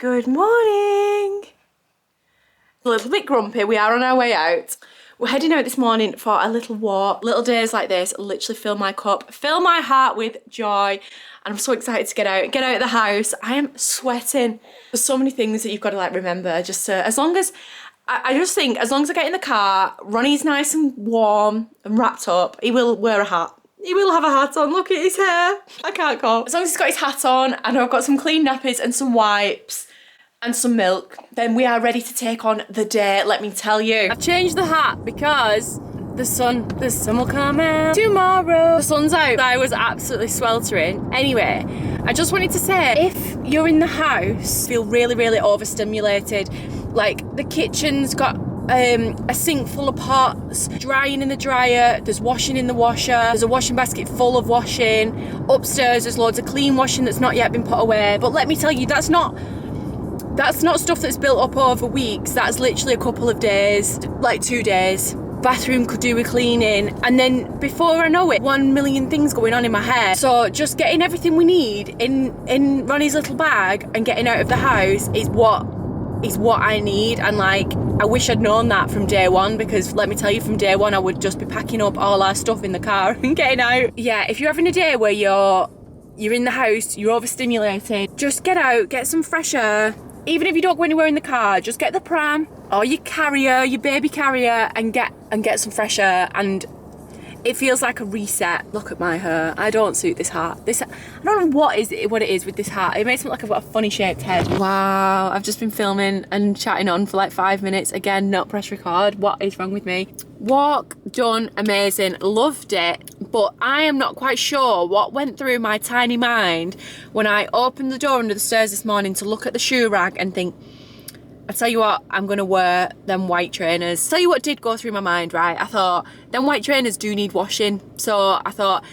Good morning. A little bit grumpy, we are on our way out. We're heading out this morning for a little walk. Little days like this literally fill my cup, fill my heart with joy. And I'm so excited to get out of the house. I am sweating. There's so many things that you've got to like remember. Just as long as, I just think as long as I get in the car, Ronnie's nice and warm and wrapped up, he will wear a hat. He will have a hat on, look at his hair. I can't cope. As long as he's got his hat on and I've got some clean nappies and some wipes and some milk, then we are ready to take on the day, let me tell you. I've changed the hat because the sun will come out tomorrow. The sun's out. I was absolutely sweltering. Anyway, I just wanted to say, if you're in the house, feel really, really overstimulated, like the kitchen's got a sink full of pots, drying in the dryer, there's washing in the washer, there's a washing basket full of washing, upstairs there's loads of clean washing that's not yet been put away. But let me tell you, that's not stuff that's built up over weeks. That's literally a couple of days, like 2 days. Bathroom could do with cleaning, and then before I know it, 1 million things going on in my head. So just getting everything we need in Ronnie's little bag and getting out of the house is what I need. And like, I wish I'd known that from day one, because let me tell you, from day one I would just be packing up all our stuff in the car and getting out. Yeah, if you're having a day where you're in the house, you're overstimulated, just get out, get some fresh air. Even if you don't go anywhere in the car, just get the pram or your carrier, your baby carrier, and get some fresh air, and it feels like a reset. Look at my hair. I don't suit this hat. I don't know what it is with this hat. It makes me look like I've got a funny shaped head. Wow, I've just been filming and chatting on for like 5 minutes. Again, not press record. What is wrong with me? Walk done, amazing, loved it. But I am not quite sure what went through my tiny mind when I opened the door under the stairs this morning to look at the shoe rack and think, I tell you what, I'm gonna wear them white trainers. Tell you what did go through my mind, right? I thought, them white trainers do need washing. So I thought,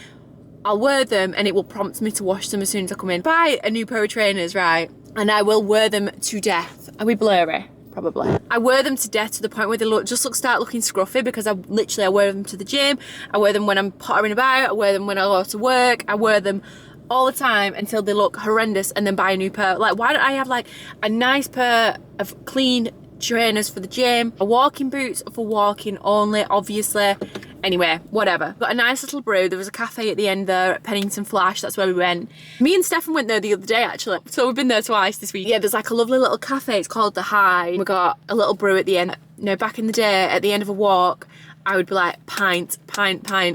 I'll wear them and it will prompt me to wash them as soon as I come in. Buy a new pair of trainers, right? And I will wear them to death. Are we blurry? Probably. I wear them to death to the point where they start looking scruffy, because I wear them to the gym. I wear them when I'm pottering about. I wear them when I go to work. I wear them all the time until they look horrendous, and then buy a new pair. Like, why don't I have like a nice pair of clean trainers for the gym, a walking boots for walking only, obviously. Anyway, whatever. Got a nice little brew. There was a cafe at the end there at Pennington Flash. That's where we went. Me and Stefan went there the other day, actually. So we've been there twice this week. Yeah, there's like a lovely little cafe. It's called The High. We got a little brew at the end. You know, back in the day, at the end of a walk, I would be like, pint.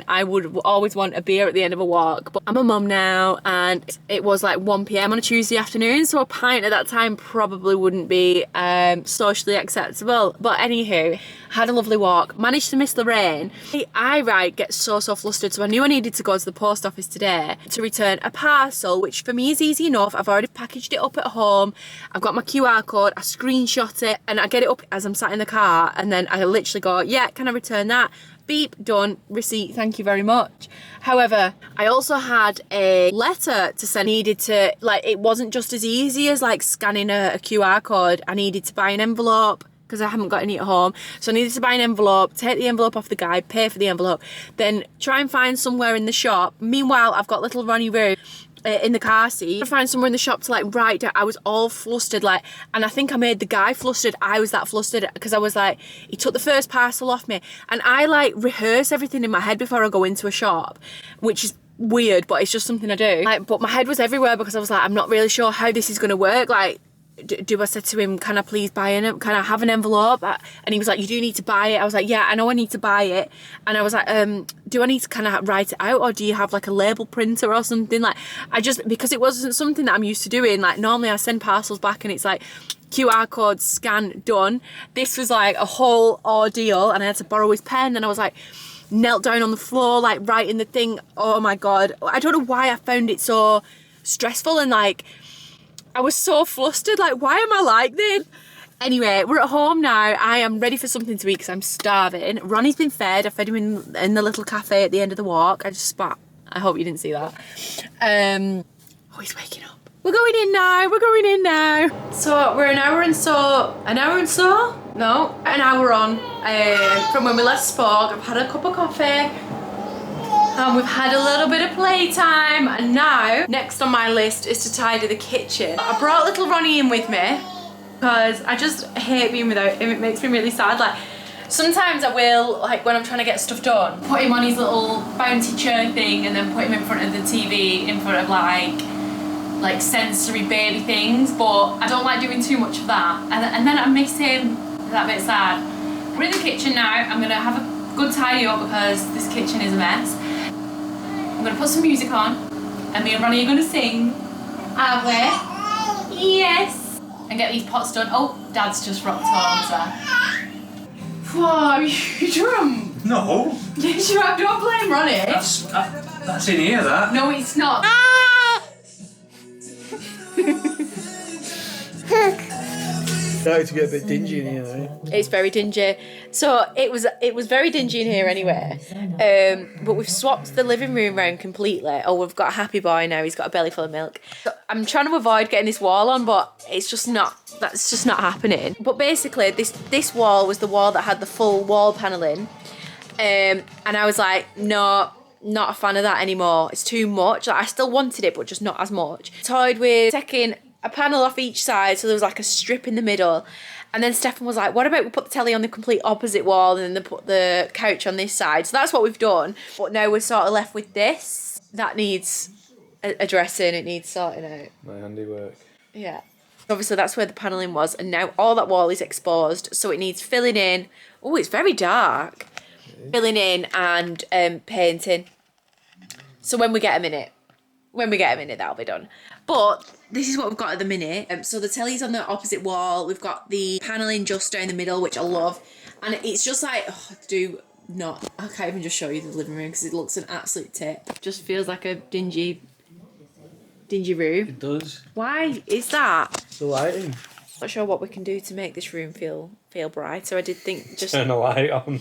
I would always want a beer at the end of a walk. But I'm a mum now, and it was like 1 PM on a Tuesday afternoon, so a pint at that time probably wouldn't be socially acceptable. But anywho, had a lovely walk, managed to miss the rain. I get so flustered, so I knew I needed to go to the post office today to return a parcel, which for me is easy enough. I've already packaged it up at home. I've got my QR code, I screenshot it, and I get it up as I'm sat in the car, and then I literally go, yeah, can I return that? Beep, done, receipt, thank you very much. However, I also had a letter to send. Needed to, like, it wasn't just as easy as like scanning a QR code. I needed to buy an envelope, because I haven't got any at home. So I needed to buy an envelope, take the envelope off the guy, pay for the envelope, then try and find somewhere in the shop. Meanwhile, I've got little Ronnie Roo in the car seat. I find somewhere in the shop to like write down. I was all flustered, like, and I think I made the guy flustered. I was that flustered because I was like, he took the first parcel off me, and I like rehearse everything in my head before I go into a shop, which is weird, but it's just something I do. Like, but my head was everywhere because I was like, I'm not really sure how this is going to work. Like, do I say to him, can I please buy an, can I have an envelope? And he was like, you do need to buy it. I was like, yeah, I know I need to buy it. And I was like, do I need to kind of write it out, or do you have like a label printer or something? Like, because it wasn't something that I'm used to doing. Like, normally I send parcels back and it's like QR code, scan, done. This was like a whole ordeal, and I had to borrow his pen, and I was like, knelt down on the floor, like writing the thing. Oh my God. I don't know why I found it so stressful, and like, I was so flustered, like, why am I like this? Anyway, we're at home now. I am ready for something to eat because I'm starving. Ronnie's been fed. I fed him in the little cafe at the end of the walk. I just spat. I hope you didn't see that. Oh, he's waking up. We're going in now. So we're an hour and so? No, an hour on from when we last spoke. I've had a cup of coffee. And we've had a little bit of playtime, and now, next on my list is to tidy the kitchen. I brought little Ronnie in with me because I just hate being without him. It makes me really sad. Like, sometimes I will, like when I'm trying to get stuff done, put him on his little bouncy chair thing and then put him in front of the TV in front of like sensory baby things, but I don't like doing too much of that. And then I miss him. That bit sad. We're in the kitchen now. I'm gonna have a good tidy up because this kitchen is a mess. I'm gonna put some music on and me and Ronnie are gonna sing. Are we? Yes. And get these pots done. Oh, Dad's just rocked home as well. Whoa, are you drunk? No. Yes, you are. Don't blame Ronnie. That's in here, that. No, it's not. I like to get a bit dingy in here, though. It's very dingy. So it was very dingy in here anyway. But we've swapped the living room round completely. Oh, we've got a happy boy now. He's got a belly full of milk. So I'm trying to avoid getting this wall on, but it's just not. That's just not happening. But basically, this wall was the wall that had the full wall paneling, and I was like, no. Not a fan of that anymore. It's too much. Like, I still wanted it, but just not as much. Toyed with taking a panel off each side, so there was like a strip in the middle. And then Stefan was like, what about we put the telly on the complete opposite wall and then put the couch on this side? So that's what we've done. But now we're sort of left with this. That needs addressing. It needs sorting out. My handiwork. Yeah. Obviously, that's where the panelling was. And now all that wall is exposed. So it needs filling in. Oh, it's very dark. Filling in and painting. So when we get a minute, that'll be done. But this is what we've got at the minute. So the telly's on the opposite wall. We've got the panelling just down the middle, which I love. And it's just like, I can't even just show you the living room because it looks an absolute tip. Just feels like a dingy room. It does. Why is that? The lighting. Not sure what we can do to make this room feel bright. So I did think just turn a light on.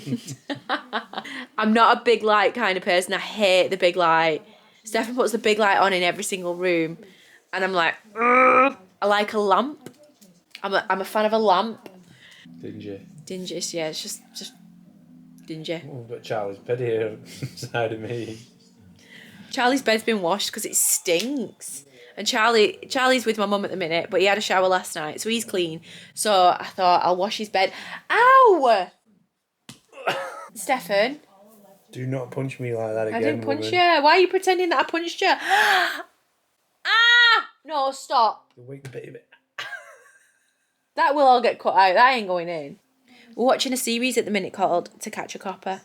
I'm not a big light kind of person. I hate the big light. Stefan puts the big light on in every single room, and I'm like, ugh. I like a lamp. I'm a fan of a lamp. Dingy. Dingy, yeah. It's just dingy. Oh, but Charlie's bed here beside of me. Charlie's bed's been washed because it stinks. And Charlie's with my mum at the minute, but he had a shower last night, so he's clean. So I thought I'll wash his bed. Ow! Stefan. Do not punch me like that again, I didn't punch woman. you. Why are you pretending that I punched you? Ah! No, stop. Wake the baby. That will all get cut out. That ain't going in. We're watching a series at the minute called To Catch a Copper,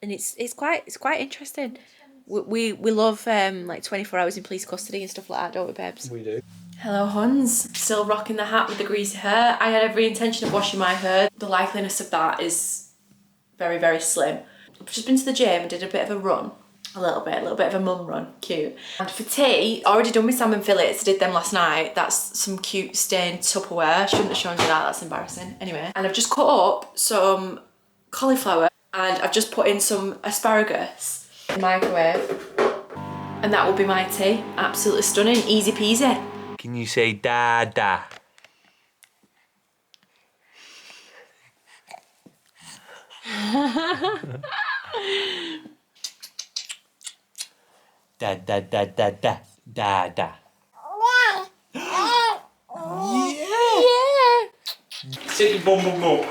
and it's quite interesting. We love like 24 hours in police custody and stuff like that, don't we, babes? We do. Hello, Huns. Still rocking the hat with the greasy hair. I had every intention of washing my hair. The likeliness of that is very, very slim. I've just been to the gym and did a bit of a run. A little bit of a mum run. Cute. And for tea, already done my salmon fillets. Did them last night. That's some cute stained Tupperware. Shouldn't have shown you that. That's embarrassing. Anyway. And I've just cut up some cauliflower and I've just put in some asparagus in the microwave. And that will be my tea. Absolutely stunning. Easy peasy. Can you say da-da? Da da da da da da da. Yeah. Sit your bum bum bum.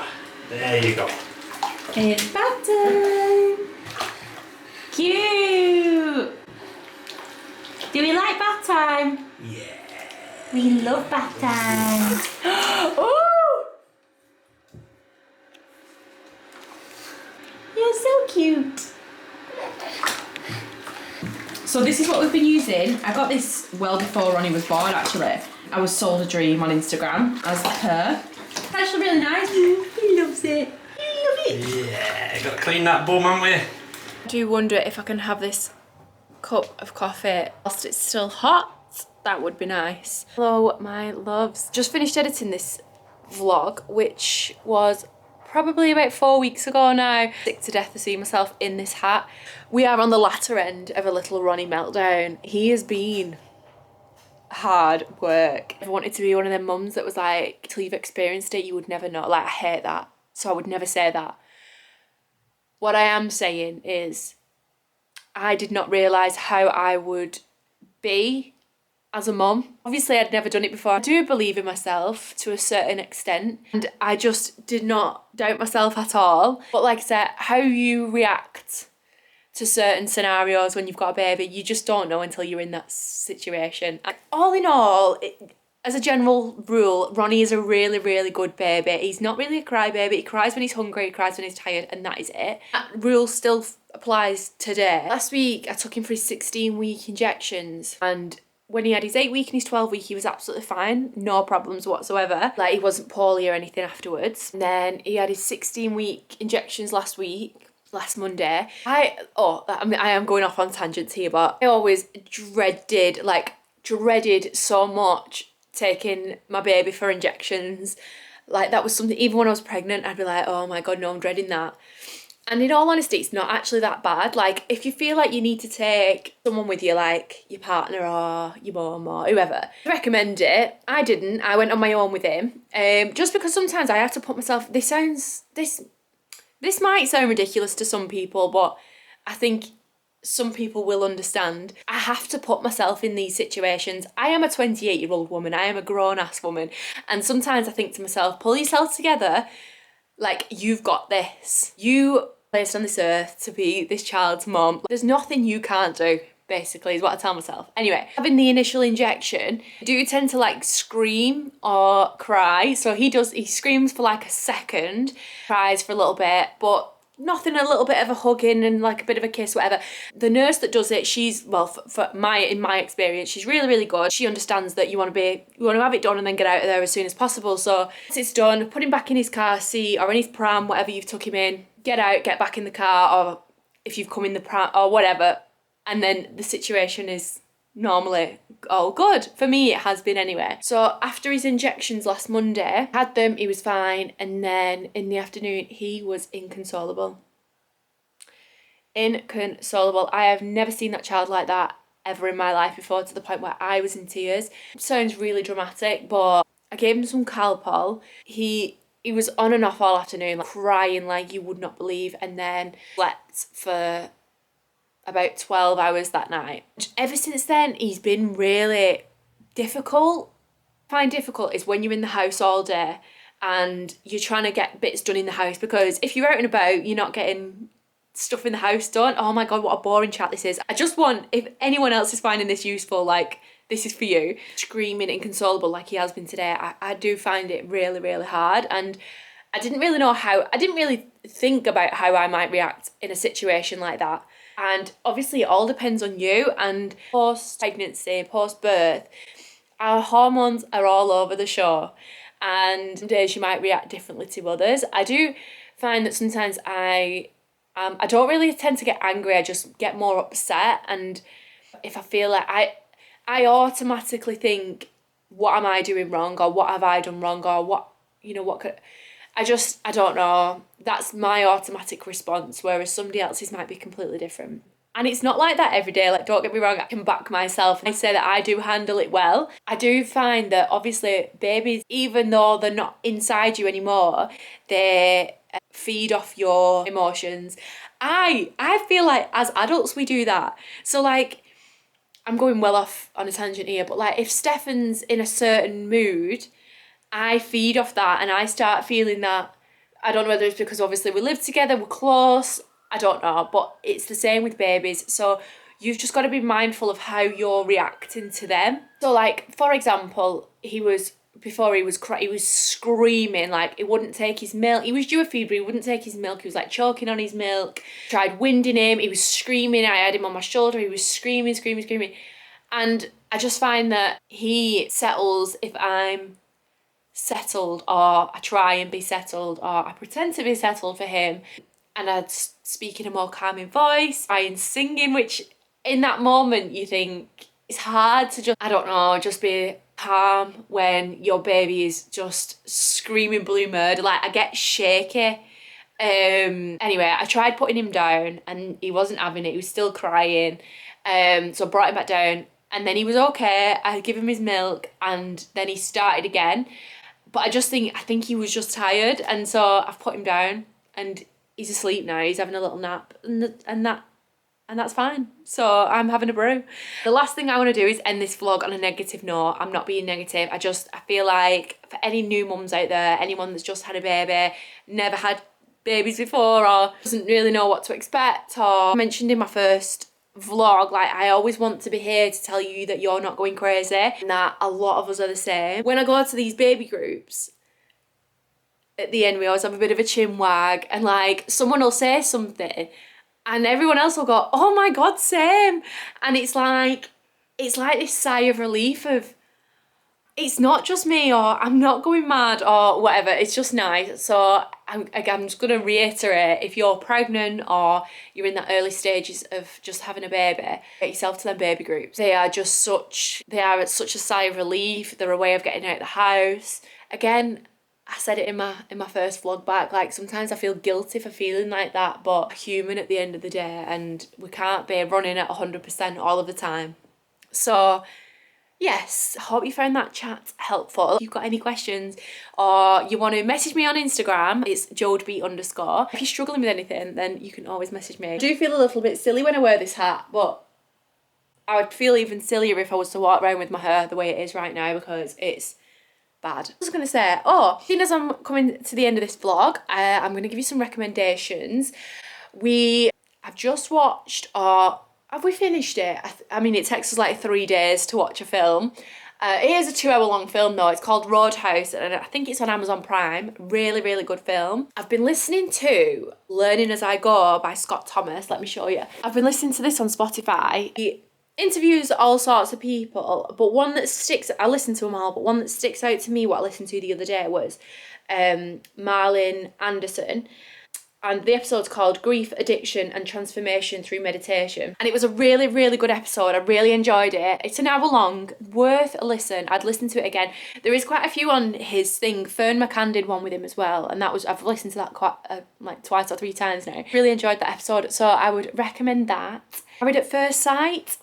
There you go. It's bath time. Cute. Do we like bath time? Yeah. We love bath time. Ooh! You're so cute. So this is what we've been using. I got this well before Ronnie was born, actually. I was sold a dream on Instagram as her. It's actually really nice. He loves it. He loves it. Yeah, gotta clean that bum, haven't we? I do wonder if I can have this cup of coffee whilst it's still hot. That would be nice. Hello, my loves. Just finished editing this vlog, which was probably about 4 weeks ago now. Sick to death to see myself in this hat. We are on the latter end of a little Ronnie meltdown. He has been hard work. I wanted to be one of them mums that was like, till you've experienced it, you would never know. Like, I hate that. So I would never say that. What I am saying is, I did not realise how I would be as a mum. Obviously, I'd never done it before. I do believe in myself to a certain extent, and I just did not doubt myself at all. But like I said, how you react to certain scenarios when you've got a baby, you just don't know until you're in that situation. And all in all, as a general rule, Ronnie is a really, really good baby. He's not really a crybaby. He cries when he's hungry, he cries when he's tired, and that is it. That rule still applies today. Last week, I took him for his 16-week injections, and when he had his 8-week and his 12-week, he was absolutely fine. No problems whatsoever. Like, he wasn't poorly or anything afterwards. And then he had his 16-week injections last Monday. I am going off on tangents here, but I always dreaded so much taking my baby for injections. Like, that was something, even when I was pregnant, I'd be like, oh my God, no, I'm dreading that. And in all honesty, it's not actually that bad. Like, if you feel like you need to take someone with you, like your partner or your mum or whoever, I recommend it. I didn't. I went on my own with him. Just because sometimes I have to put myself, this might sound ridiculous to some people, but I think some people will understand. I have to put myself in these situations. I am a 28-year-old woman. I am a grown-ass woman. And sometimes I think to myself, pull yourself together. Like, you've got this. You placed on this earth to be this child's mom. There's nothing you can't do, basically, is what I tell myself. Anyway, having the initial injection, I do tend to like scream or cry. So he screams for like a second, cries for a little bit, but nothing, a little bit of a hugging and like a bit of a kiss, whatever. The nurse that does it, she's, well, in my experience, she's really, really good. She understands that you want to have it done and then get out of there as soon as possible. So once it's done, put him back in his car seat or in his pram, whatever you've took him in, get out, get back in the car, or if you've come in the pram or whatever, and then the situation is normally all good. For me, it has been anyway. So after his injections last Monday, had them, he was fine, and then in the afternoon, he was inconsolable. Inconsolable. I have never seen that child like that ever in my life before, to the point where I was in tears. It sounds really dramatic, but I gave him some Calpol. He was on and off all afternoon, like, crying like you would not believe, and then slept for about 12 hours that night. Ever since then, he's been really difficult. What I find difficult is when you're in the house all day and you're trying to get bits done in the house, because if you're out and about, you're not getting stuff in the house done. Oh my God, what a boring chat this is. I just want, if anyone else is finding this useful, like, this is for you. Screaming inconsolable like he has been today, I do find it really, really hard. And I didn't really think about how I might react in a situation like that. And obviously it all depends on you, and post-pregnancy, post-birth, our hormones are all over the show, and some days you might react differently to others. I do find that sometimes I don't really tend to get angry, I just get more upset. And if I feel like I automatically think, what am I doing wrong, or what have I done wrong, or what could I don't know. That's my automatic response, whereas somebody else's might be completely different. And it's not like that every day. Like, don't get me wrong, I can back myself. I say that I do handle it well. I do find that obviously babies, even though they're not inside you anymore, they feed off your emotions. I feel like as adults we do that. So like, I'm going well off on a tangent here, but like, if Stefan's in a certain mood, I feed off that, and I start feeling that. I don't know whether it's because obviously we live together, we're close, I don't know, but it's the same with babies. So you've just got to be mindful of how you're reacting to them. So like, for example, he was screaming, like he wouldn't take his milk. He was due a feed, but he wouldn't take his milk. He was like choking on his milk. Tried winding him. He was screaming. I had him on my shoulder. He was screaming. And I just find that he settles if I'm settled, or I try and be settled, or I pretend to be settled for him, and I'd speak in a more calming voice, try and singing, which in that moment you think it's hard to just be calm when your baby is just screaming blue murder. Like, I get shaky. Anyway, I tried putting him down and he wasn't having it. He was still crying. So I brought him back down, and then he was okay. I give him his milk, and then he started again. But I think he was just tired, and so I've put him down, and he's asleep now. He's having a little nap, and and that's fine. So I'm having a brew. The last thing I want to do is end this vlog on a negative note. I'm not being negative. I feel like for any new mums out there, anyone that's just had a baby, never had babies before, or doesn't really know what to expect, or I mentioned in my first vlog, like I always want to be here to tell you that you're not going crazy and that a lot of us are the same. When I go to these baby groups, at the end we always have a bit of a chin wag, and like someone will say something and everyone else will go, oh my god, same. And it's like this sigh of relief of, it's not just me, or I'm not going mad, or whatever. It's just nice. So I'm just going to reiterate, if you're pregnant or you're in the early stages of just having a baby, get yourself to them baby groups. They are such a sigh of relief. They're a way of getting out of the house. Again, I said it in my first vlog back, like sometimes I feel guilty for feeling like that, but I'm human at the end of the day, and we can't be running at 100% all of the time. So yes, I hope you found that chat helpful. If you've got any questions or you want to message me on Instagram, it's jodeb_. If you're struggling with anything, then you can always message me. I do feel a little bit silly when I wear this hat, but I would feel even sillier if I was to walk around with my hair the way it is right now, because it's bad. I was going to say, seeing as I'm coming to the end of this vlog, I'm going to give you some recommendations. I've just watched, or have we finished it? I mean, it takes us like 3 days to watch a film. It is a 2-hour-long film though. It's called Roadhouse, and I think it's on Amazon Prime. Really, really good film. I've been listening to Learning As I Go by Scott Thomas. Let me show you. I've been listening to this on Spotify. He interviews all sorts of people, but I listen to them all, but one that sticks out to me, what I listened to the other day, was Marlin Anderson. And the episode's called Grief, Addiction and Transformation Through Meditation. And it was a really, really good episode. I really enjoyed it. It's an hour long, worth a listen. I'd listen to it again. There is quite a few on his thing. Fern McCann did one with him as well. And I've listened to that quite like 2 or 3 times now. Really enjoyed that episode. So I would recommend that. Married at First Sight.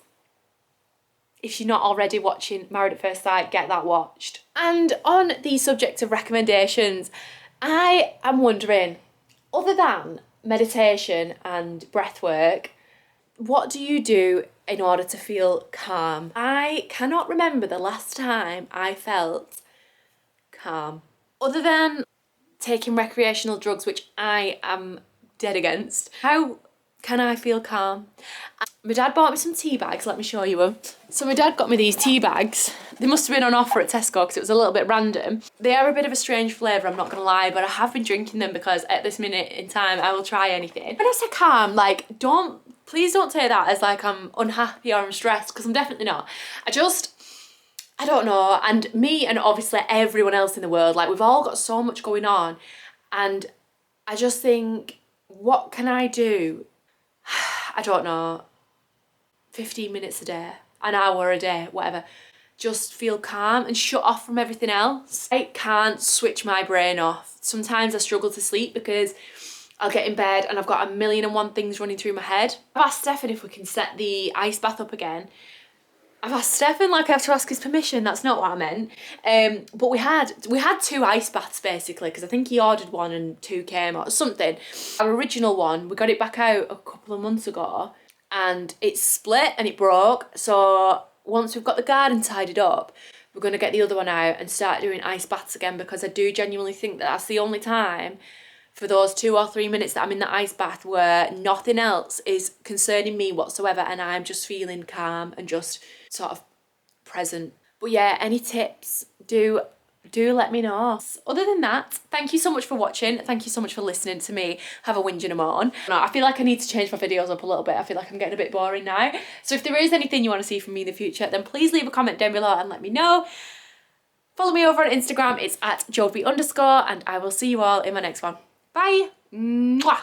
If you're not already watching Married at First Sight, get that watched. And on the subject of recommendations, I am wondering, other than meditation and breath work, what do you do in order to feel calm? I cannot remember the last time I felt calm. Other than taking recreational drugs, which I am dead against, how can I feel calm? My dad bought me some tea bags. Let me show you them. So my dad got me these tea bags. They must have been on offer at Tesco because it was a little bit random. They are a bit of a strange flavour, I'm not going to lie, but I have been drinking them because at this minute in time I will try anything. When I say calm, like, please don't take that as like I'm unhappy or I'm stressed, because I'm definitely not. I don't know, and me and obviously everyone else in the world, like we've all got so much going on, and I just think, what can I do? I don't know, 15 minutes a day, an hour a day, whatever. Just feel calm and shut off from everything else. I can't switch my brain off. Sometimes I struggle to sleep because I'll get in bed and I've got 1,000,001 things running through my head. I've asked Stefan if we can set the ice bath up again. I've asked Stefan, like I have to ask his permission, that's not what I meant. But we had 2 ice baths basically, because I think he ordered one and 2 came or something. Our original one, we got it back out a couple of months ago and it split and it broke. So once we've got the garden tidied up, we're going to get the other one out and start doing ice baths again, because I do genuinely think that that's the only time for those 2 or 3 minutes that I'm in the ice bath where nothing else is concerning me whatsoever and I'm just feeling calm and just sort of present. But yeah, any tips, do let me know. Other than that, thank you so much for watching. Thank you so much for listening to me have a whinge and a moan. I feel like I need to change my videos up a little bit. I feel like I'm getting a bit boring now. So if there is anything you want to see from me in the future, then please leave a comment down below and let me know. Follow me over on Instagram. It's at jodeb_, and I will see you all in my next one. Bye. Mwah.